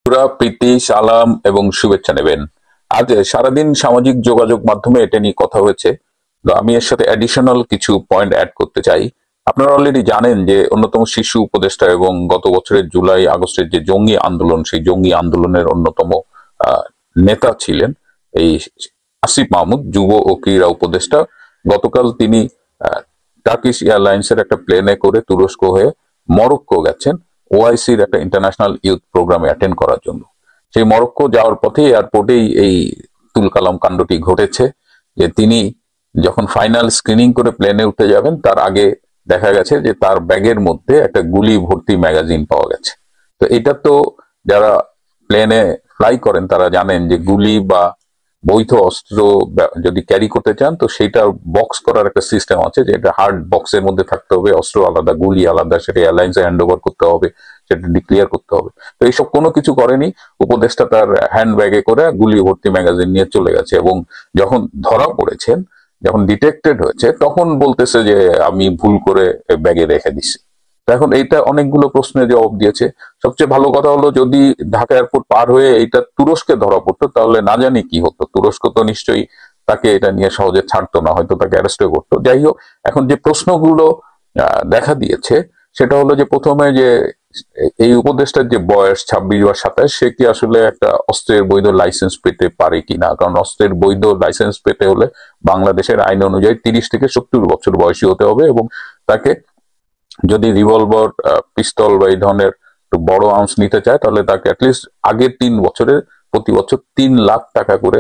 বন্ধুরা প্রীতি সালাম এবং শুভেচ্ছা নেবেন। আজ সারাদিন সামাজিক যোগাযোগ মাধ্যমে এটা নিয়ে কথা হয়েছে, তো আমি এর সাথে অ্যাডিশনাল কিছু পয়েন্ট অ্যাড করতে চাই। আপনারা অলরেডি জানেন যে অন্যতম শিশু উপদেষ্টা এবং গত বছরের জুলাই আগস্টের যে জঙ্গি আন্দোলন, সেই জঙ্গি আন্দোলনের অন্যতম আহ, নেতা ছিলেন এই আসিফ মাহমুদ, যুব ও ক্রীড়া উপদেষ্টা। গতকাল তিনি টার্কিশ এয়ারলাইন্সের একটা প্লেনে করে তুরস্ক হয়ে মরক্কো গেছেন ওআইসির একটা ইন্টারন্যাশনাল ইউথ প্রোগ্রামে অ্যাটেন্ড করার জন্য। সেই মরক্কো যাওয়ার পথে এয়ারপোর্টেই এই তুলকালাম কাণ্ডটি ঘটেছে, যে তিনি যখন ফাইনাল স্ক্রিনিং করে প্লেনে উঠতে যাবেন তার আগে দেখা গেছে যে তার ব্যাগের মধ্যে একটা গুলি ভর্তি ম্যাগাজিন পাওয়া গেছে। তো এটা তো যারা প্লেনে ফ্লাই করেন তারা জানেন যে গুলি বা বৈধ অস্ত্র যদি ক্যারি করতে চান তো সেটা বক্স করার একটা সিস্টেম আছে, যে এটা হার্ড বক্সের মধ্যে থাকতে হবে, অস্ত্র আলাদা, গুলি আলাদা, সেটা এয়ারলাইন্সে হ্যান্ড ওভার করতে হবে, সেটা ডিক্লিয়ার করতে হবে। তো এইসব কোনো কিছু করেনি, উপদেষ্টা তার হ্যান্ড ব্যাগে করে গুলি ভর্তি ম্যাগাজিন নিয়ে চলে গেছে এবং যখন ধরা পড়েছেন, যখন ডিটেক্টেড হয়েছে, তখন বলতেছে যে আমি ভুল করে ব্যাগে রেখে দিছি। এখন এইটা অনেকগুলো প্রশ্নের জবাব দিয়েছে। সবচেয়ে ভালো কথা হলো যদি ঢাকা এয়ারপোর্ট পার হয়ে এটা তুরস্কে ধরা পড়তো তাহলে না জানি কি হতো। তুরস্ক তো নিশ্চয়ই তাকে এটা নিয়ে সহজে ছাড়তো না, হয়তো তাকে অ্যারেস্ট করতো। যাই হোক, এখন যে প্রশ্নগুলো দেখা দিয়েছে সেটা হলো যে প্রথমে যে এই উপদেষ্টার যে বয়স 26 বা 27, সে কি আসলে একটা অস্ত্রের বৈধ লাইসেন্স পেতে পারে কিনা? কারণ অস্ত্রের বৈধ লাইসেন্স পেতে হলে বাংলাদেশের আইন অনুযায়ী 30 থেকে 70 বছর বয়সী হতে হবে এবং তাকে যদি রিভলভার, পিস্তল বা এই ধরনের বড় আর্মস নিতে চায় তাহলে তাকে অ্যাটলিস্ট আগের 3 বছরের প্রতি বছর 3 লাখ টাকা করে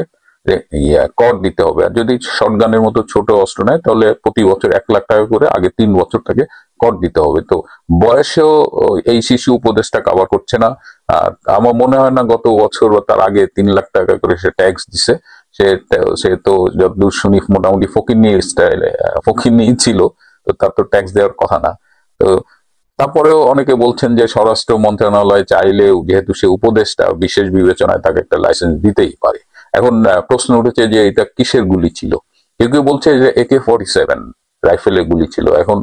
কর দিতে হবে। আর যদি শটগানের মতো ছোট অস্ত্র নেয় তাহলে প্রতি বছর 1 লাখ টাকা করে আগে 3 বছর তাকে কর দিতে হবে। তো বয়সেও এই শিশু উপদেশটা কভার করছে না। আর আমার মনে হয় না গত বছর বা তার আগে 3 লাখ টাকা করে সে ট্যাক্স দিছে। সে তো যতদূর শুনি মোটামুটি ফকিন্নি স্টাইলে ফকিন্নি ছিল, তো তার তো ট্যাক্স দেওয়ার কথা না। তো তারপরেও অনেকে বলছেন যে স্বরাষ্ট্র মন্ত্রণালয় চাইলেও, যেহেতু সে উপদেষ্টা, বিশেষ বিবেচনায় তাকে একটা লাইসেন্স দিতেই পারে। এখন প্রশ্ন উঠেছে যে এটা কিসের গুলি ছিল। কেউ কেউ বলছে যে AK-47 রাইফেলের গুলি ছিল। এখন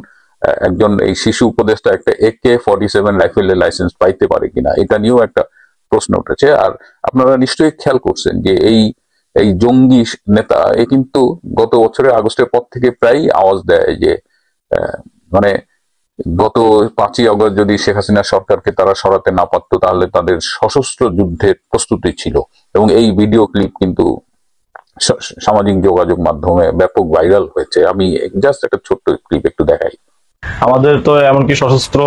একজন এই শিশু উপদেষ্টা একটা AK-47 রাইফেলের লাইসেন্স পাইতে পারে কিনা, এটা নিয়েও একটা প্রশ্ন উঠেছে। আর আপনারা নিশ্চয়ই খেয়াল করছেন যে এই এই জঙ্গি নেতা কিন্তু গত বছরের আগস্টের পর থেকে প্রায় আওয়াজ দেয় যে মানে গত 5ই আগস্ট যদি শেখ হাসিনা সরকারকে তারা সরাতে না পারতো তাহলে তাদের সশস্ত্র যুদ্ধের প্রস্তুতি ছিল। এবং এই ভিডিও ক্লিপ কিন্তু সামাজিক যোগাযোগ মাধ্যমে ব্যাপক ভাইরাল হয়েছে। আমি জাস্ট একটা ছোট্ট ক্লিপ একটু দেখাই। আমাদের তো এমনকি সশস্ত্র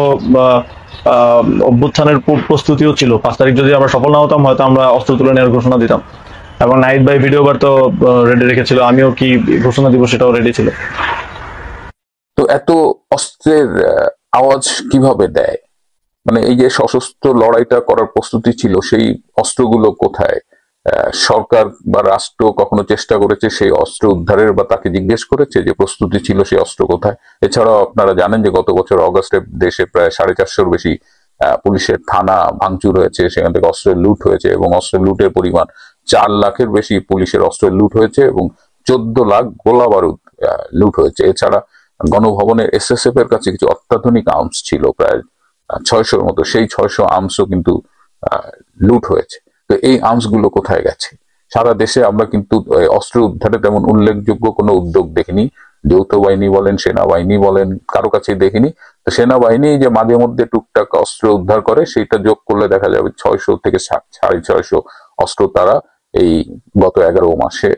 অভ্যুত্থানের প্রস্তুতিও ছিল। 5 তারিখ যদি আমরা সফল না হতাম হয়তো আমরা অস্ত্র তুলে নেওয়ার ঘোষণা দিতাম, এবং নাহিদ ভাই ভিডিও বার তো রেডি রেখেছিল, আমিও কি ঘোষণা দিব সেটাও রেডি ছিল। তো এত অস্ত্রের আওয়াজ কিভাবে দেয়? মানে এই যে সশস্ত্র লড়াইটা করার প্রস্তুতি ছিল, সেই অস্ত্রগুলো কোথায়? সরকার বা রাষ্ট্র কখনো চেষ্টা করেছে সেই অস্ত্র উদ্ধারের, বা তাকে জিজ্ঞেস করেছে যে প্রস্তুতি ছিল সেই অস্ত্র কোথায়? এছাড়াও আপনারা জানেন যে গত বছর অগস্টে দেশে প্রায় 450-র বেশি পুলিশের থানা ভাঙচুর হয়েছে, সেখান থেকে অস্ত্রের লুট হয়েছে এবং অস্ত্রের লুটের পরিমাণ 4 লাখের বেশি পুলিশের অস্ত্রের লুট হয়েছে এবং 14 লাখ গোলা বারুদ লুট হয়েছে। এছাড়া গণভবনের SSF এর কাছে কিছু অত্যাধুনিক আর্মস ছিল, প্রায় 600-র মতো, সেই 600 আর্মসও কিন্তু লুট হয়েছে। তো এই আর্মস গুলো কোথায় গেছে? সারা দেশে আমরা কিন্তু অস্ত্র উদ্ধারে তেমন উল্লেখযোগ্য কোনো উদ্যোগ দেখিনি। যৌথ বাহিনী বলেন, সেনাবাহিনী বলেন, কারো কাছেই দেখিনি। তো সেনাবাহিনী যে মাঝে মধ্যে টুকটাক অস্ত্র উদ্ধার করে, সেটা যোগ করলে দেখা যাবে 600 থেকে 650 অস্ত্র তারা এই গত 11 মাসে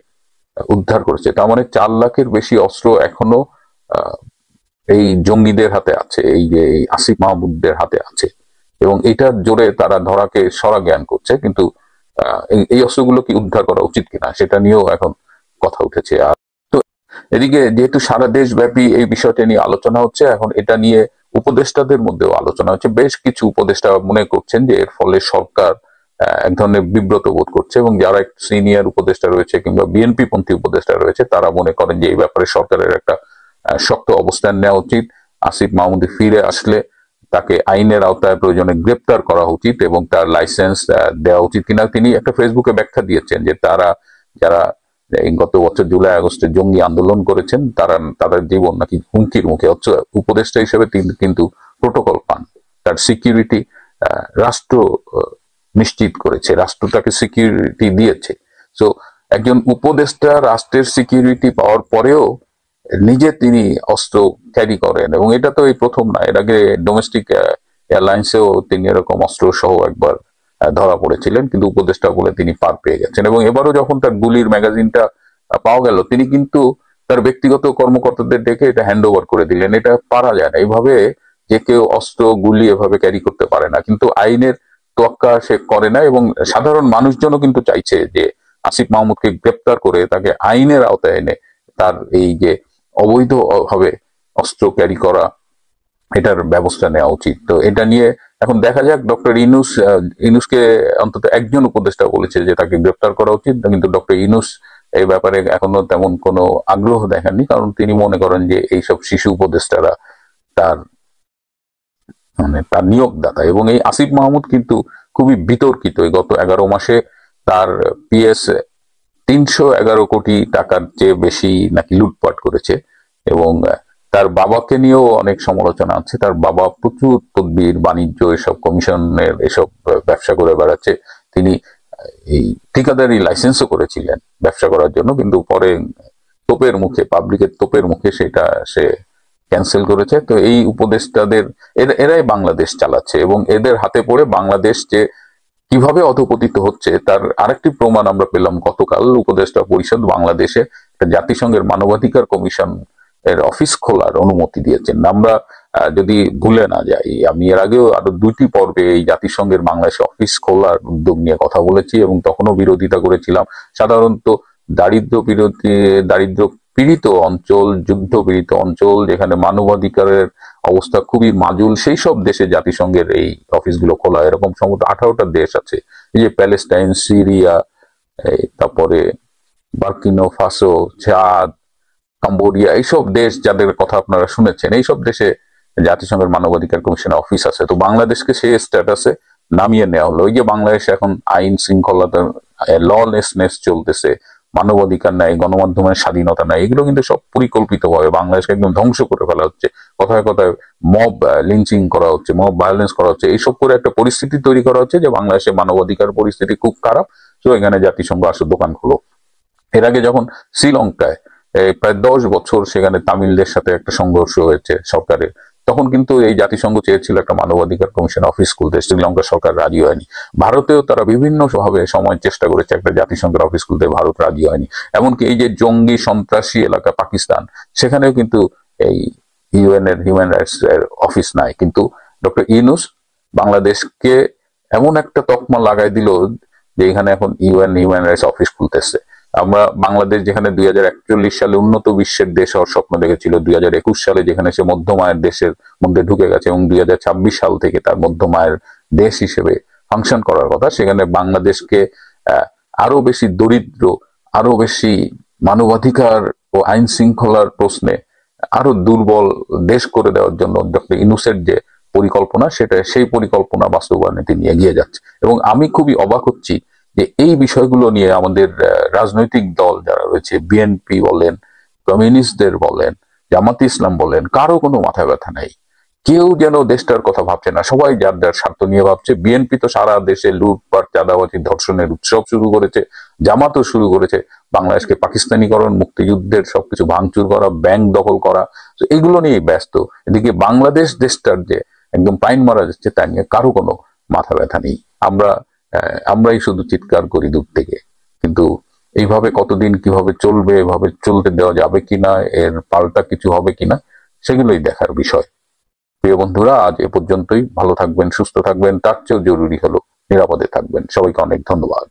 উদ্ধার করেছে। তার মানে 4 লাখের বেশি অস্ত্র এখনো এই জঙ্গিদের হাতে আছে, এই যে আসিফ মাহমুদদের হাতে আছে, এবং এইটার জোরে তারা ধরাকে সরা জ্ঞান করছে। কিন্তু এই অস্ত্রগুলো কি উদ্ধার করা উচিত কিনা সেটা নিয়েও এখন কথা উঠেছে। আর তো এদিকে যেহেতু সারা দেশব্যাপী এই বিষয়টা নিয়ে আলোচনা হচ্ছে, এখন এটা নিয়ে উপদেষ্টাদের মধ্যেও আলোচনা হচ্ছে। বেশ কিছু উপদেষ্টা মনে করছেন যে এর ফলে সরকার এক ধরনের বিব্রত বোধ করছে, এবং যারা সিনিয়র উপদেষ্টা রয়েছে কিংবা বিএনপি পন্থী উপদেষ্টা রয়েছে তারা মনে করেন যে এই ব্যাপারে সরকারের একটা শক্ত অবস্থান নেওয়া উচিত। আসিফ মাহমুদ ফিরে আসলে তাকে আইনের আওতায় প্রয়োজনে গ্রেপ্তার করা উচিত এবং তার লাইসেন্স দেওয়া উচিত কিনা। তিনি একটা ফেসবুকে ব্যাখ্যা দিয়েছেন যে যারা গত বছর জুলাই আগস্টে জঙ্গি আন্দোলন করেছেন তাদের জীবন নাকি হুমকির মুখে। উপদেষ্টা হিসেবে তিনি কিন্তু প্রোটোকল পান, তার সিকিউরিটি রাষ্ট্র নিশ্চিত করেছে, রাষ্ট্র তাকে সিকিউরিটি দিয়েছে। সো একজন উপদেষ্টা রাষ্ট্রের সিকিউরিটি পাওয়ার পরেও নিজে তিনি অস্ত্র ক্যারি করেন, এবং এটা তো এই প্রথম না, এর আগে ডোমেস্টিক এয়ারলাইন্সেও তিনি এরকম অস্ত্র সহ একবার ধরা পড়েছিলেন, কিন্তু উপদেষ্টা বলে তিনি পার পেয়ে গেছেন। এবং এবারও যখন তার গুলির ম্যাগাজিনটা পাওয়া গেল, তিনি কিন্তু তার ব্যক্তিগত কর্মকর্তাদের ডেকে এটা হ্যান্ড ওভার করে দিলেন। এটা পারা যায় না, এইভাবে যে কেউ অস্ত্র গুলি এভাবে ক্যারি করতে পারে না, কিন্তু আইনের তোয়াক্কা সে করে না। এবং সাধারণ মানুষজনও কিন্তু চাইছে যে আসিফ মাহমুদকে গ্রেপ্তার করে তাকে আইনের আওতায় এনে তার এই যে অবৈধ ভাবে অস্ত্র ক্যারি করা, এটার ব্যবস্থা নেওয়া উচিত। তো এটা নিয়ে এখন দেখা যাক। ডক্টর ইনুসকে অন্তত একজন উপদেষ্টা বলেছে যে তাকে গ্রেপ্তার করা উচিত, কিন্তু ডক্টর ইনুস এই ব্যাপারে এখনো তেমন কোনো আগ্রহ দেখাননি, কারণ তিনি মনে করেন যে এইসব শিশু উপদেষ্টারা তার তার নিয়োগদাতা। এবং এই আসিফ মাহমুদ কিন্তু খুবই বিতর্কিত। গত 11 মাসে তার পিএস 311 কোটি টাকার চেয়ে বেশি নাকি লুটপাট করেছে। এবং তার বাবাকে নিয়েও অনেক সমালোচনা আছে। তার বাবা প্রচুর তদবির, বাণিজ্য, এসব কমিশনের এসব ব্যবসা করে বেড়াচ্ছে। তিনি এই ঠিকাদারি লাইসেন্সও করেছিলেন ব্যবসা করার জন্য, কিন্তু পরে তোপের মুখে, পাবলিকের তোপের মুখে সেটা সে ক্যান্সেল করেছে। তো এই উপদেষ্টাদের এরাই বাংলাদেশ চালাচ্ছে, এবং এদের হাতে পড়ে বাংলাদেশ যে কিভাবে অধপতিত হচ্ছে তার আরেকটি প্রমাণ আমরা পেলাম গতকাল। উপদেষ্টা পরিষদ বাংলাদেশে জাতিসংঘের মানবাধিকার কমিশন এর অফিস খোলার অনুমতি দিয়েছেন। আমরা যদি ভুলে না যাই, আমি এর আগেও আরো 2টি পর্বে এই জাতিসংঘের বাংলাদেশে অফিস খোলার উদ্যোগ নিয়ে কথা বলেছি, এবং তখনও বিরোধিতা করেছিলাম। সাধারণত দারিদ্র পীড়িত অঞ্চল, যুদ্ধ পীড়িত অঞ্চল, যেখানে মানবাধিকারের অবস্থা খুবই মাজুল, সেই সব দেশে জাতিসংঘের এই অফিসগুলো খোলা। এরকম সম্ভবত 18টা দেশ আছে, এই যে প্যালেস্টাইন, সিরিয়া, তারপরে বার্কিনো ফাসো, চাদ, কম্বোডিয়া, এইসব দেশ যাদের কথা আপনারা শুনেছেন, এইসব দেশে জাতিসংঘের মানবাধিকার কমিশনের অফিস আছে। তো বাংলাদেশকে সেই স্ট্যাটাসে নামিয়ে নেওয়া হলো। ওই যে বাংলাদেশে এখন আইন শৃঙ্খলার ললেসনেস চলতেছে, মানবাধিকার নাই, গণমাধ্যমের স্বাধীনতা নাই, এগুলো কিন্তু সব পরিকল্পিতভাবে বাংলাদেশকে একদম ধ্বংস করে ফেলা হচ্ছে। কথায় কথায় মব লিঞ্চিং করা হচ্ছে, মব ভায়োলেন্স করা হচ্ছে, এইসব করে একটা পরিস্থিতি তৈরি করা হচ্ছে যে বাংলাদেশে মানবাধিকার পরিস্থিতি খুব খারাপ। তো এখানে জাতিসংঘ আসো, দোকান খুলো। এর আগে যখন শ্রীলঙ্কায় প্রায় 10 বছর সেখানে তামিলদের সাথে একটা সংঘর্ষ হয়েছে সরকারের, তখন কিন্তু এই জাতিসংঘ চেয়েছিল একটা মানবাধিকার কমিশন অফিস খুলতে, শ্রীলঙ্কা সরকার রাজি হয়নি। ভারতেও তারা বিভিন্ন ভাবে সময় চেষ্টা করেছে একটা জাতিসংঘের অফিস খুলতে, ভারত রাজি হয়নি। এমনকি এই যে জঙ্গি সন্ত্রাসী এলাকা পাকিস্তান, সেখানেও কিন্তু এই ইউএন এর হিউম্যান রাইটস এর অফিস নাই। কিন্তু ডক্টর ইউনূস বাংলাদেশকে এমন একটা তকমা লাগাই দিল যে এখানে এখন ইউএন হিউম্যান রাইটস অফিস খুলতেছে। আমরা বাংলাদেশ যেখানে 2041 সালে উন্নত বিশ্বের দেশ হওয়ার স্বপ্ন দেখেছিল, 2021 সালে যেখানে সে মধ্যম আয়ের দেশের মধ্যে ঢুকে গেছে, এবং 2026 সাল থেকে তার মধ্যম আয়ের দেশ হিসেবে ফাংশন করার কথা, সেখানে বাংলাদেশকে আরো বেশি দরিদ্র, আরো বেশি মানবাধিকার ও আইন শৃঙ্খলার প্রশ্নে আরো দুর্বল দেশ করে দেওয়ার জন্য ডক্টর ইউনূসের যে পরিকল্পনা, সেই পরিকল্পনা বাস্তবায়নে তিনি এগিয়ে যাচ্ছে। এবং আমি খুবই অবাক হচ্ছি যে এই বিষয়গুলো নিয়ে আমাদের রাজনৈতিক দল যারা রয়েছে, বিএনপি বলেন, কমিউনিস্টদের বলেন, জামাতে ইসলাম বলেন, কারো কোনো মাথা ব্যথা নাই। কেউ যেন দেশটার কথা ভাবছে না, সবাই যার যার স্বার্থ নিয়ে ভাবছে। বিএনপি তো সারা দেশে লুটপাট, চাঁদাবাজি, ধর্ষণের উৎসব শুরু করেছে, জামাতও শুরু করেছে বাংলাদেশকে পাকিস্তানিকরণ, মুক্তিযুদ্ধের সবকিছু ভাঙচুর করা, ব্যাংক দখল করা, তো এগুলো নিয়ে ব্যস্ত। এদিকে বাংলাদেশ দেশটার যে একদম পাইন মারা যাচ্ছে, তা নিয়ে কারো কোনো মাথা ব্যথা নেই। আমরাই শুধু চিৎকার করি দূর থেকে। কিন্তু এইভাবে কতদিন কিভাবে চলবে, এভাবে চলতে দেওয়া যাবে কিনা, এর পাল্টা কিছু হবে কিনা, সেগুলোই দেখার বিষয়। প্রিয় বন্ধুরা, আজ এ পর্যন্তই। ভালো থাকবেন, সুস্থ থাকবেন, তার চেয়েও জরুরি হলো নিরাপদে থাকবেন। সবাইকে অনেক ধন্যবাদ।